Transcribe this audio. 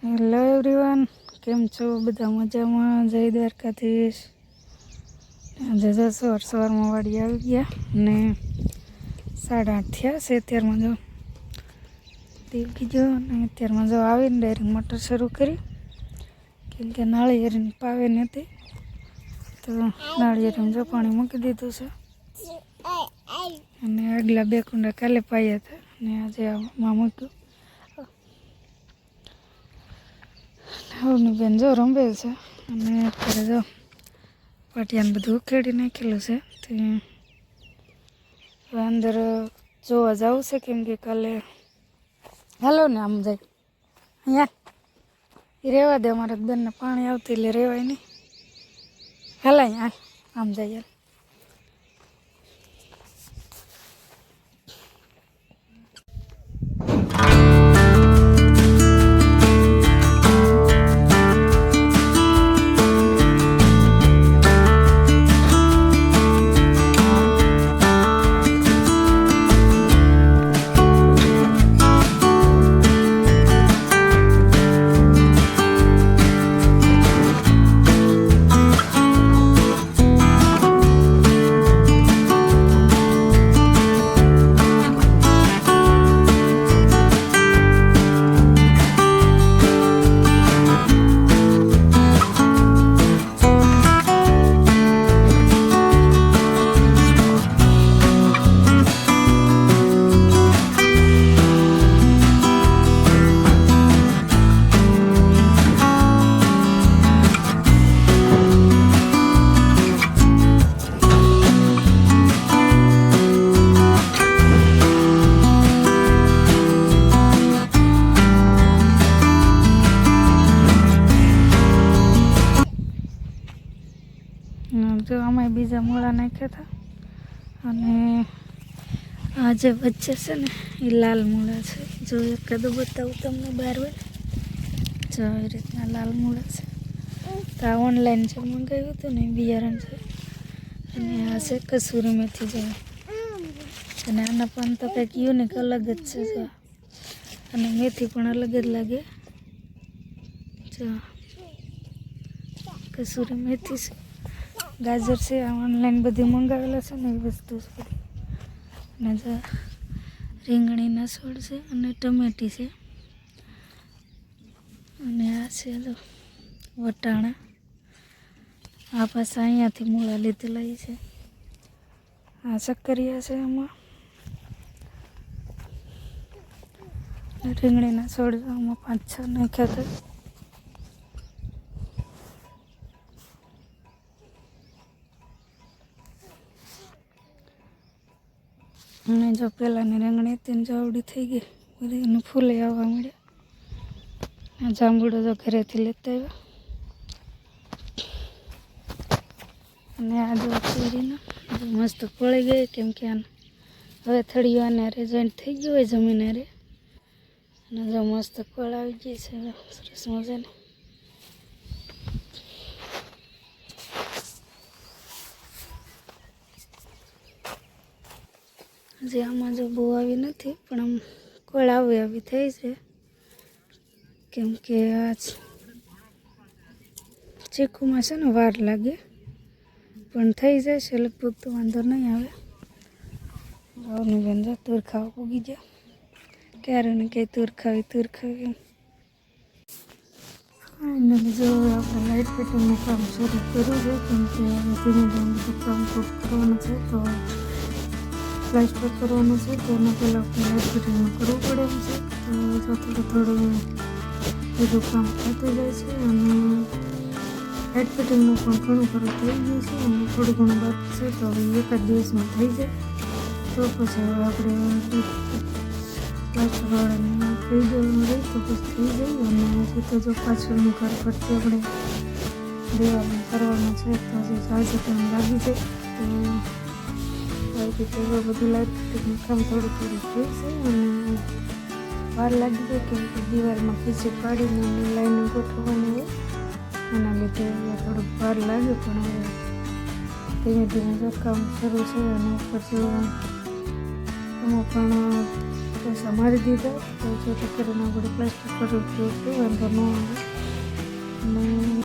Hello everyone, કેમ છો? બધા મજામાં? જય દ્વારકાધીશ. આજે જો સવારમાં વાડી આવી ગયા ને 8:30 થયા છે. અત્યારમાં જો દીવકી જો ને અત્યારમાં જો આવીને ડાયરેક્ટ મોટર શરૂ કરી, કેમ કે નાળિયેરીને પાવે નથી તો નાળિયેરીને જો પાણી મૂકી દીધું છે. અને આગલા 2 કુંડા કાલે પાયા હતા ને આજે આમાં મૂક્યું. હવની બેન જો રંબે છે અને અત્યારે જો પાટિયાને બધું ઉખેડી નાખેલું છે. તે હવે અંદર જોવા જવું છે, કેમ કે કાલે હાલો ને આમ જાય અહીંયા એ રહેવા દે. અમારે બેનને પાણી આવતું એટલે રહેવાય નહીં. હાલ અહીંયા આમ જાય. જો આમાં બીજા મૂળા નાખ્યા હતા અને આ જે વચ્ચે છે ને એ લાલ મૂળા છે. જો એકાદું બતાવું તમને બહાર હોય. જો આવી રીતના લાલ મૂળા છે. તો આ ઓનલાઈન જે મંગાવ્યું હતું ને બિયારણ છે. અને આ છે કસૂરી મેથી જેવું. અને આના પણ તો કંઈક યુનિક અલગ જ છે. જો અને મેથી પણ અલગ જ લાગે. જો કસૂરી મેથી છે, ગાજર છે. આ ઓનલાઈન બધી મંગાવેલા છે ને એ વસ્તુ છે બધી. અને જો રીંગણીના છોડ છે અને ટમેટી છે. અને આ છે જો વટાણા. આ પાછા અહીંયાથી મૂળા લીધેલા છે. આ શક્કરિયા છે. આમાં રીંગણીના છોડ આમાં 5-6 નાખ્યા હતા. અને જો પહેલાંની રીંગણી હતી ને જાવડી થઈ ગઈ બધી, એનું ફૂલે આવવા મળ્યા. આ જાંબુડો જો ઘરેથી લેતા આવ્યા. અને આ જો કેરીના મસ્ત ફળી ગઈ, કેમ કે આને હવે થળીઓ આને રે જોઈન્ટ થઈ ગયું હોય જમીન રે. અને જો મસ્ત ફળ આવી ગઈ છે સરસ મજાની. હજી આમાં જો બહુ આવી નથી, પણ આમ કોળ આવી થઈ છે, કેમ કે આ ચીકુમાં છે ને વાર લાગે, પણ થઈ જાય છે લગભગ, તો વાંધો નહીં આવે. ભાવની બેન જો તુર ખાવા પૂગી જાય. ક્યારે ને કંઈ તુર ખાવી. ફાઇનલી જો આપણે લાઇટ ફિટિંગનું કામ શરૂ કર્યું છે, કેમ કે ધીમે ધીમે બધું કામ પૂરું કરવાનું છે. તો પ્લાસ્ટર કરવાનું છે, તો એના પહેલાં આપણે લાઇટ ફિટિંગનું કરવું પડે એમ છે. તો થોડું બધું કામ થતું જાય છે. અને લાઇટ ફિટિંગનું પણ ઘણું ખરું થઈ ગયું છે અને થોડું ઘણું બાકી છે. તો હવે એકાદ દિવસમાં થઈ જાય તો પછી હવે આપણે પ્લાસ્ટરવાળાને થઈ જવાનું રહે તો પછી થઈ જાય. અને હજી તો જો પાછળનું ઘર પરથી આપણે દેવાનું કરવાનું છે, તો હજી સાંજે ટાઈમ લાગી જાય. તો આવી રીતે હવે બધું લાઇટ ફિટિંગનું કામ થોડું થઈ છે અને વાર લાગી જાય, કેમ કે દિવાલમાં ખીચી પાડીને લાઈને ગોઠવવાની હોય, એના લીધે થોડુંક વાર લાગે. પણ હવે ધીમે ધીમે જો કામ શરૂ છે. અને ઉપર જો આમાં પણ પાછા મારી દીધા તો જો તો કરીને આપણે પ્લાસ્ટર પર ઉપયોગ વાંધો ન આવે.